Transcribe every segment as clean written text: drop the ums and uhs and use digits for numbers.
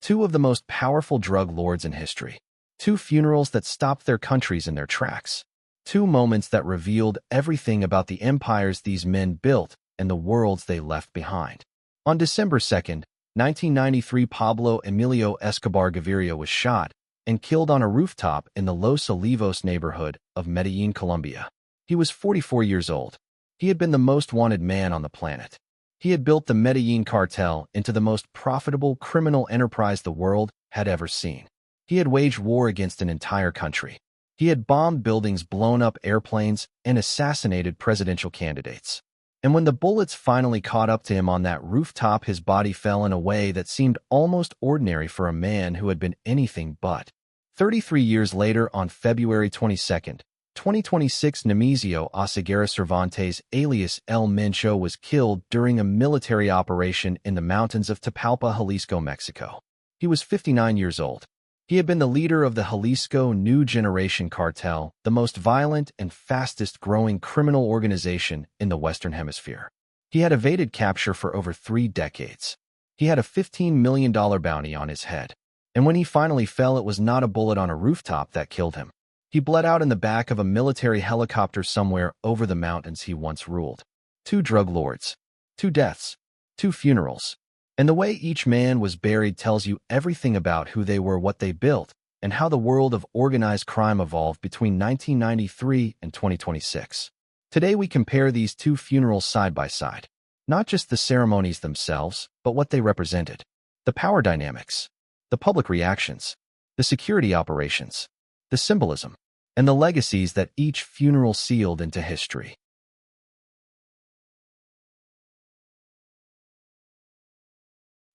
two of the most powerful drug lords in history, two funerals that stopped their countries in their tracks, two moments that revealed everything about the empires these men built and the worlds they left behind. On December 2nd, 1993, Pablo Emilio Escobar Gaviria was shot and killed on a rooftop in the Los Olivos neighborhood of Medellin, Colombia. He was 44 years old. He had been the most wanted man on the planet. He had built the Medellin Cartel into the most profitable criminal enterprise the world had ever seen. He had waged war against an entire country. He had bombed buildings, blown up airplanes, and assassinated presidential candidates. And when the bullets finally caught up to him on that rooftop, his body fell in a way that seemed almost ordinary for a man who had been anything but. 33 years later, on February 22nd, 2026, Nemesio Oseguera Cervantes, alias El Mencho, was killed during a military operation in the mountains of Tapalpa, Jalisco, Mexico. He was 59 years old. He had been the leader of the Jalisco New Generation Cartel, the most violent and fastest-growing criminal organization in the Western Hemisphere. He had evaded capture for over 3 decades. He had a $15 million bounty on his head. And when he finally fell, it was not a bullet on a rooftop that killed him. He bled out in the back of a military helicopter somewhere over the mountains he once ruled. 2 drug lords, 2 deaths, 2 funerals. And the way each man was buried tells you everything about who they were, what they built, and how the world of organized crime evolved between 1993 and 2026. Today we compare these 2 funerals side by side. Not just the ceremonies themselves, but what they represented. The power dynamics, the public reactions, the security operations, the symbolism, and the legacies that each funeral sealed into history.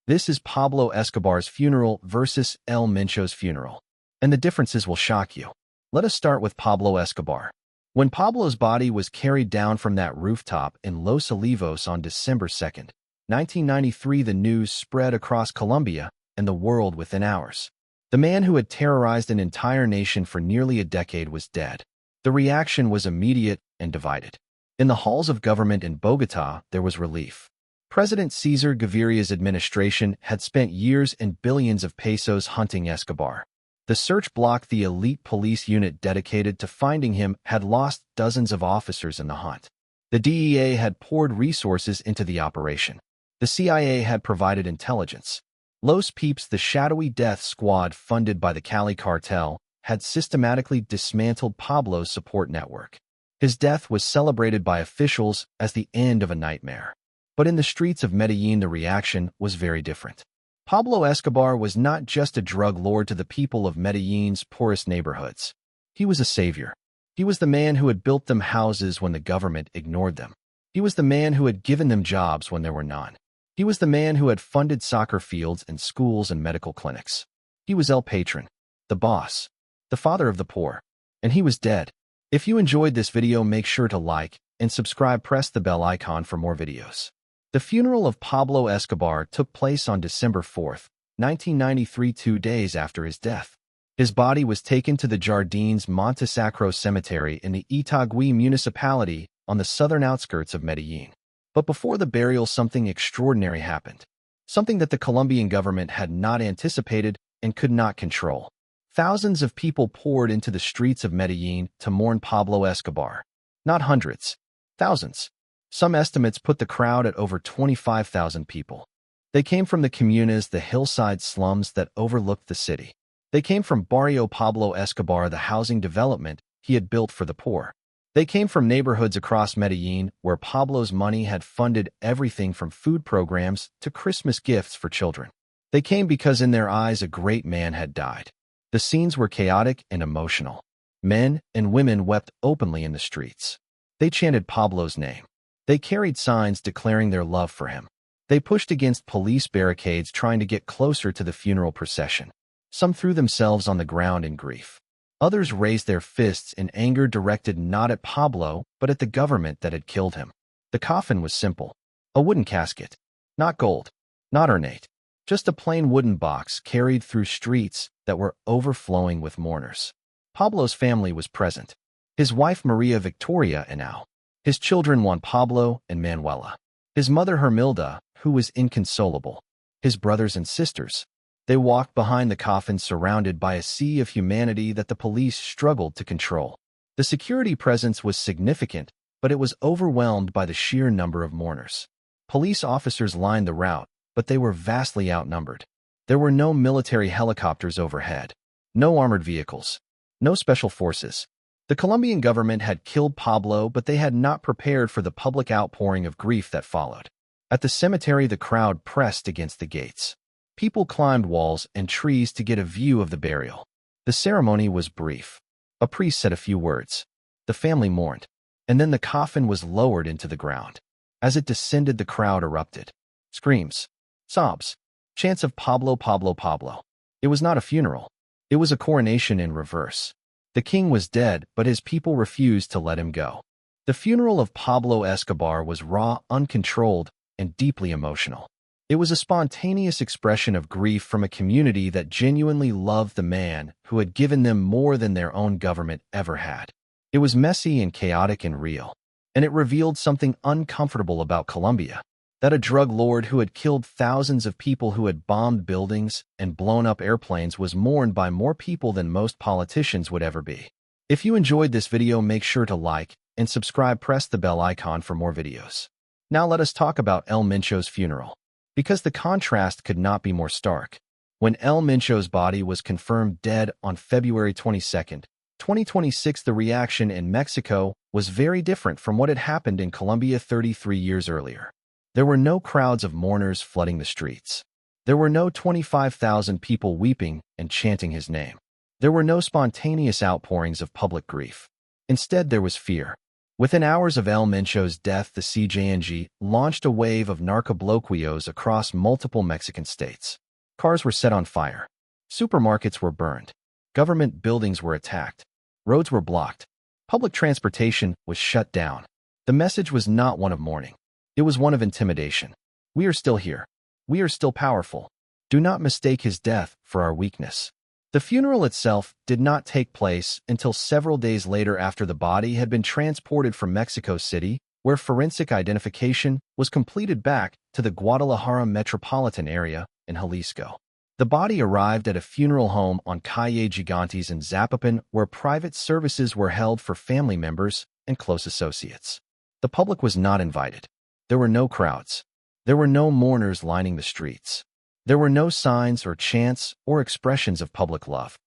This is Pablo Escobar's funeral versus El Mencho's funeral, and the differences will shock you. Let us start with Pablo Escobar. When Pablo's body was carried down from that rooftop in Los Olivos on December 2nd, 1993, the news spread across Colombia and the world within hours. The man who had terrorized an entire nation for nearly a decade was dead. The reaction was immediate and divided. In the halls of government in Bogotá, there was relief. President Cesar Gaviria's administration had spent years and billions of pesos hunting Escobar. The search block, the elite police unit dedicated to finding him, had lost dozens of officers in the hunt. The DEA had poured resources into the operation. The CIA had provided intelligence. Los Peeps, the shadowy death squad funded by the Cali Cartel, had systematically dismantled Pablo's support network. His death was celebrated by officials as the end of a nightmare. But in the streets of Medellin, the reaction was very different. Pablo Escobar was not just a drug lord to the people of Medellin's poorest neighborhoods. He was a savior. He was the man who had built them houses when the government ignored them. He was the man who had given them jobs when there were none. He was the man who had funded soccer fields and schools and medical clinics. He was El Patron, the boss, the father of the poor. And he was dead. If you enjoyed this video, make sure to like and subscribe. Press the bell icon for more videos. The funeral of Pablo Escobar took place on December 4th, 1993, 2 days after his death. His body was taken to the Jardines Montesacro Cemetery in the Itagüí municipality on the southern outskirts of Medellin. But before the burial, something extraordinary happened. Something that the Colombian government had not anticipated and could not control. Thousands of people poured into the streets of Medellin to mourn Pablo Escobar. Not hundreds, thousands. Some estimates put the crowd at over 25,000 people. They came from the comunas, the hillside slums that overlooked the city. They came from Barrio Pablo Escobar, the housing development he had built for the poor. They came from neighborhoods across Medellin where Pablo's money had funded everything from food programs to Christmas gifts for children. They came because in their eyes a great man had died. The scenes were chaotic and emotional. Men and women wept openly in the streets. They chanted Pablo's name. They carried signs declaring their love for him. They pushed against police barricades trying to get closer to the funeral procession. Some threw themselves on the ground in grief. Others raised their fists in anger, directed not at Pablo, but at the government that had killed him. The coffin was simple. A wooden casket. Not gold. Not ornate. Just a plain wooden box carried through streets that were overflowing with mourners. Pablo's family was present. His wife Maria Victoria and Al. His children Juan Pablo and Manuela. His mother Hermilda, who was inconsolable. His brothers and sisters. They walked behind the coffin surrounded by a sea of humanity that the police struggled to control. The security presence was significant, but it was overwhelmed by the sheer number of mourners. Police officers lined the route, but they were vastly outnumbered. There were no military helicopters overhead, no armored vehicles, no special forces. The Colombian government had killed Pablo, but they had not prepared for the public outpouring of grief that followed. At the cemetery, the crowd pressed against the gates. People climbed walls and trees to get a view of the burial. The ceremony was brief. A priest said a few words. The family mourned, and then the coffin was lowered into the ground. As it descended, the crowd erupted. Screams, sobs, chants of Pablo, Pablo, Pablo. It was not a funeral. It was a coronation in reverse. The king was dead, but his people refused to let him go. The funeral of Pablo Escobar was raw, uncontrolled, and deeply emotional. It was a spontaneous expression of grief from a community that genuinely loved the man who had given them more than their own government ever had. It was messy and chaotic and real, and it revealed something uncomfortable about Colombia, that a drug lord who had killed thousands of people, who had bombed buildings and blown up airplanes, was mourned by more people than most politicians would ever be. If you enjoyed this video, make sure to like and subscribe. Press the bell icon for more videos. Now let us talk about El Mencho's funeral, because the contrast could not be more stark. When El Mencho's body was confirmed dead on February 22, 2026, the reaction in Mexico was very different from what had happened in Colombia 33 years earlier. There were no crowds of mourners flooding the streets. There were no 25,000 people weeping and chanting his name. There were no spontaneous outpourings of public grief. Instead, there was fear. Within hours of El Mencho's death, the CJNG launched a wave of narco-bloqueos across multiple Mexican states. Cars were set on fire. Supermarkets were burned. Government buildings were attacked. Roads were blocked. Public transportation was shut down. The message was not one of mourning. It was one of intimidation. We are still here. We are still powerful. Do not mistake his death for our weakness. The funeral itself did not take place until several days later, after the body had been transported from Mexico City, where forensic identification was completed, back to the Guadalajara metropolitan area in Jalisco. The body arrived at a funeral home on Calle Gigantes in Zapopan, where private services were held for family members and close associates. The public was not invited. There were no crowds. There were no mourners lining the streets. There were no signs or chants or expressions of public love.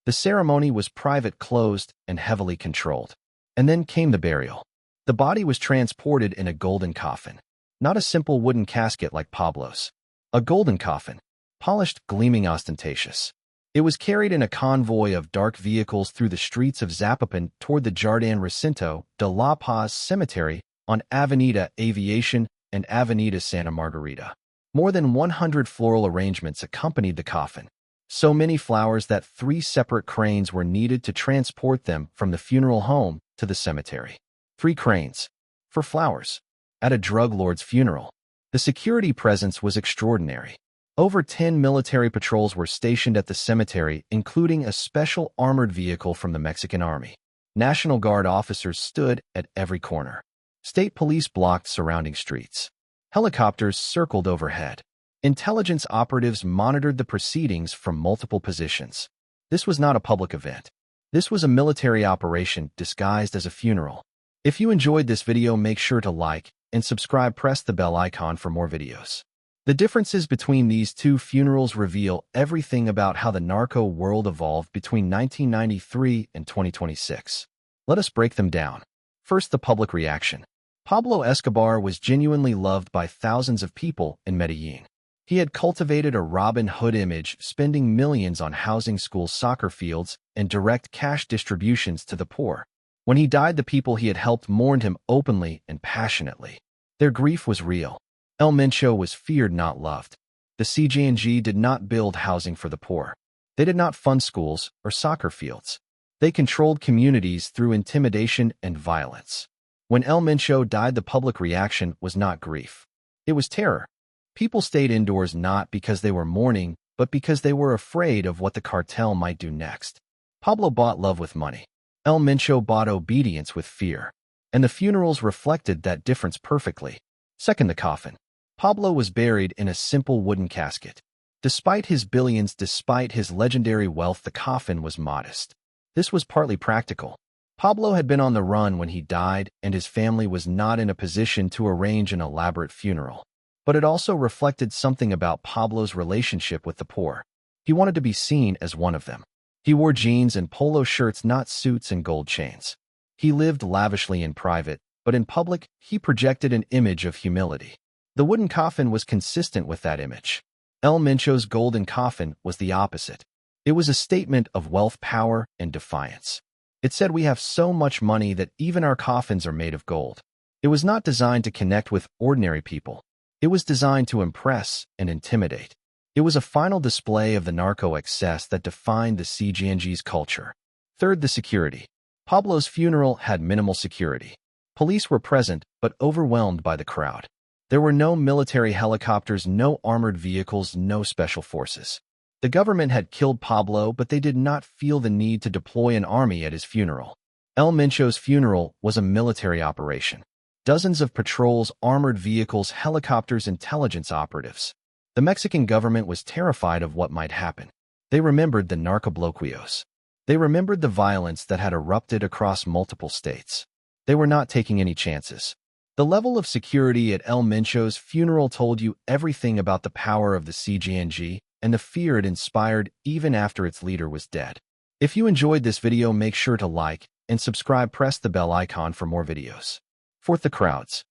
The ceremony was private, closed, and heavily controlled. And then came the burial. The body was transported in a golden coffin, not a simple wooden casket like Pablo's. A golden coffin, polished, gleaming, ostentatious. It was carried in a convoy of dark vehicles through the streets of Zapopan toward the Jardín Recinto de la Paz Cemetery on Avenida Aviation and Avenida Santa Margarita. More than 100 floral arrangements accompanied the coffin, so many flowers that 3 separate cranes were needed to transport them from the funeral home to the cemetery. 3 cranes for flowers. At a drug lord's funeral, the security presence was extraordinary. Over 10 military patrols were stationed at the cemetery, including a special armored vehicle from the Mexican Army. National Guard officers stood at every corner. State police blocked surrounding streets. Helicopters circled overhead. Intelligence operatives monitored the proceedings from multiple positions. This was not a public event. This was a military operation disguised as a funeral. If you enjoyed this video, make sure to like and subscribe. Press the bell icon for more videos. The differences between these two funerals reveal everything about how the narco world evolved between 1993 and 2026. Let us break them down. First, the public reaction. Pablo Escobar was genuinely loved by thousands of people in Medellin. He had cultivated a Robin Hood image, spending millions on housing, schools, soccer fields, and direct cash distributions to the poor. When he died, the people he had helped mourned him openly and passionately. Their grief was real. El Mencho was feared, not loved. The CJNG did not build housing for the poor. They did not fund schools or soccer fields. They controlled communities through intimidation and violence. When El Mencho died, the public reaction was not grief. It was terror. People stayed indoors not because they were mourning, but because they were afraid of what the cartel might do next. Pablo bought love with money. El Mencho bought obedience with fear. And the funerals reflected that difference perfectly. Second, the coffin. Pablo was buried in a simple wooden casket. Despite his billions, despite his legendary wealth, the coffin was modest. This was partly practical. Pablo had been on the run when he died, and his family was not in a position to arrange an elaborate funeral. But it also reflected something about Pablo's relationship with the poor. He wanted to be seen as one of them. He wore jeans and polo shirts, not suits and gold chains. He lived lavishly in private, but in public, he projected an image of humility. The wooden coffin was consistent with that image. El Mencho's golden coffin was the opposite. It was a statement of wealth, power, and defiance. It said, "We have so much money that even our coffins are made of gold." It was not designed to connect with ordinary people. It was designed to impress and intimidate. It was a final display of the narco excess that defined the CGNG's culture. Third, the security. Pablo's funeral had minimal security. Police were present, but overwhelmed by the crowd. There were no military helicopters, no armored vehicles, no special forces. The government had killed Pablo, but they did not feel the need to deploy an army at his funeral. El Mencho's funeral was a military operation. Dozens of patrols, armored vehicles, helicopters, intelligence operatives. The Mexican government was terrified of what might happen. They remembered the narcobloqueos. They remembered the violence that had erupted across multiple states. They were not taking any chances. The level of security at El Mencho's funeral told you everything about the power of the CGNG and the fear it inspired even after its leader was dead. If you enjoyed this video, make sure to like and subscribe. Press the bell icon for more videos. Fourth, the crowds.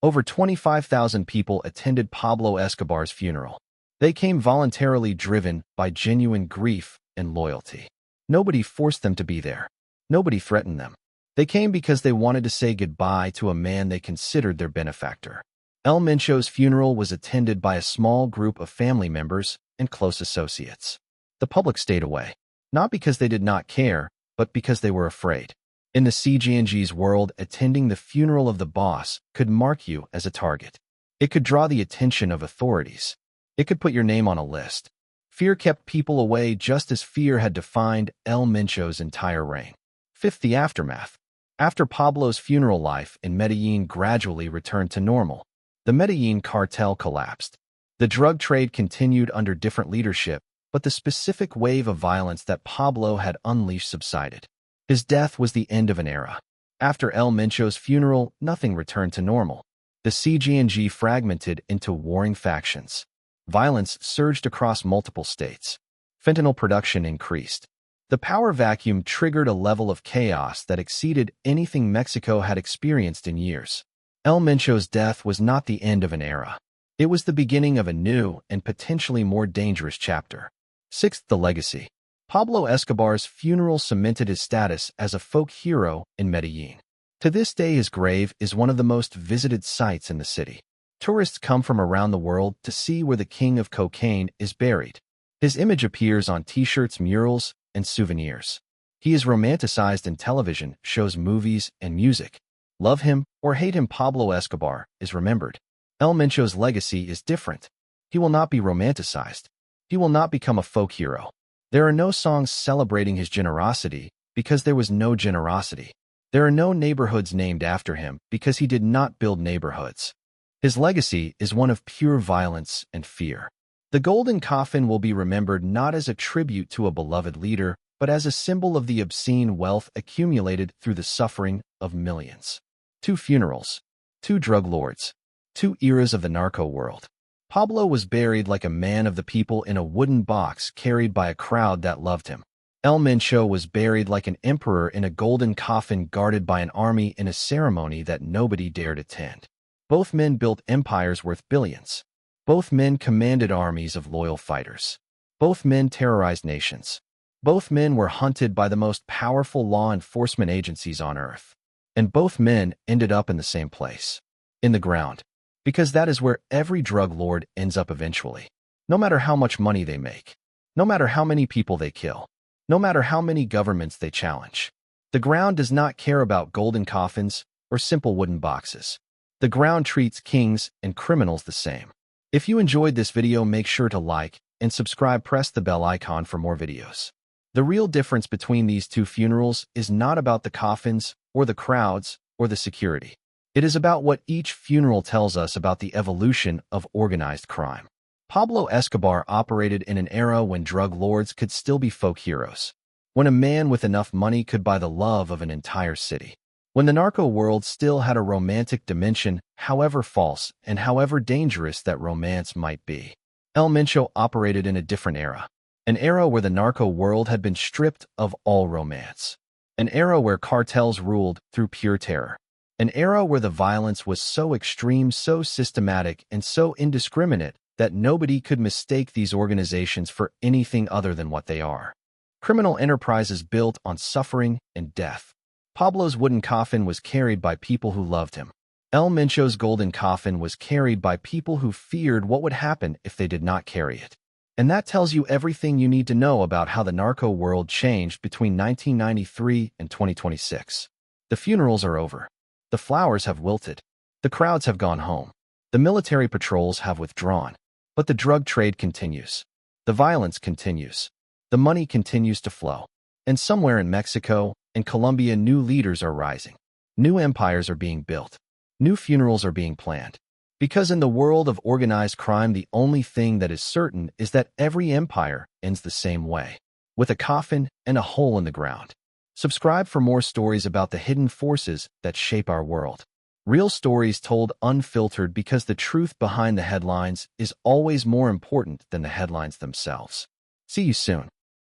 Over 25,000 people attended Pablo Escobar's funeral. They came voluntarily, driven by genuine grief and loyalty. Nobody forced them to be there. Nobody threatened them. They came because they wanted to say goodbye to a man they considered their benefactor. El Mencho's funeral was attended by a small group of family members and close associates. The public stayed away, not because they did not care, but because they were afraid. In the CGNG's world, attending the funeral of the boss could mark you as a target. It could draw the attention of authorities. It could put your name on a list. Fear kept people away, just as fear had defined El Mencho's entire reign. Fifth, the aftermath. After Pablo's funeral, life in Medellin gradually returned to normal. The Medellin cartel collapsed. The drug trade continued under different leadership, but the specific wave of violence that Pablo had unleashed subsided. His death was the end of an era. After El Mencho's funeral, nothing returned to normal. The CGNG fragmented into warring factions. Violence surged across multiple states. Fentanyl production increased. The power vacuum triggered a level of chaos that exceeded anything Mexico had experienced in years. El Mencho's death was not the end of an era. It was the beginning of a new and potentially more dangerous chapter. Sixth, the legacy. Pablo Escobar's funeral cemented his status as a folk hero in Medellin. To this day, his grave is one of the most visited sites in the city. Tourists come from around the world to see where the king of cocaine is buried. His image appears on t-shirts, murals, and souvenirs. He is romanticized in television shows, movies, and music. Love him or hate him, Pablo Escobar is remembered. El Mencho's legacy is different. He will not be romanticized. He will not become a folk hero. There are no songs celebrating his generosity because there was no generosity. There are no neighborhoods named after him because he did not build neighborhoods. His legacy is one of pure violence and fear. The golden coffin will be remembered not as a tribute to a beloved leader, but as a symbol of the obscene wealth accumulated through the suffering of millions. 2 funerals, 2 drug lords, 2 eras of the narco world. Pablo was buried like a man of the people in a wooden box carried by a crowd that loved him. El Mencho was buried like an emperor in a golden coffin guarded by an army in a ceremony that nobody dared attend. Both men built empires worth billions. Both men commanded armies of loyal fighters. Both men terrorized nations. Both men were hunted by the most powerful law enforcement agencies on earth. And both men ended up in the same place, in the ground, because that is where every drug lord ends up eventually. No matter how much money they make, no matter how many people they kill, no matter how many governments they challenge, the ground does not care about golden coffins or simple wooden boxes. The ground treats kings and criminals the same. If you enjoyed this video, make sure to like and subscribe. Press the bell icon for more videos. The real difference between these 2 funerals is not about the coffins or the crowds or the security. It is about what each funeral tells us about the evolution of organized crime. Pablo Escobar operated in an era when drug lords could still be folk heroes, when a man with enough money could buy the love of an entire city, when the narco world still had a romantic dimension, however false and however dangerous that romance might be. El Mencho operated in a different era, an era where the narco world had been stripped of all romance, an era where cartels ruled through pure terror, an era where the violence was so extreme, so systematic, and so indiscriminate that nobody could mistake these organizations for anything other than what they are: criminal enterprises built on suffering and death. Pablo's wooden coffin was carried by people who loved him. El Mencho's golden coffin was carried by people who feared what would happen if they did not carry it. And that tells you everything you need to know about how the narco world changed between 1993 and 2026. The funerals are over. The flowers have wilted. The crowds have gone home. The military patrols have withdrawn. But the drug trade continues. The violence continues. The money continues to flow. And somewhere in Mexico and Colombia, new leaders are rising. New empires are being built. New funerals are being planned. Because in the world of organized crime, the only thing that is certain is that every empire ends the same way, with a coffin and a hole in the ground. Subscribe for more stories about the hidden forces that shape our world. Real stories told unfiltered, because the truth behind the headlines is always more important than the headlines themselves. See you soon.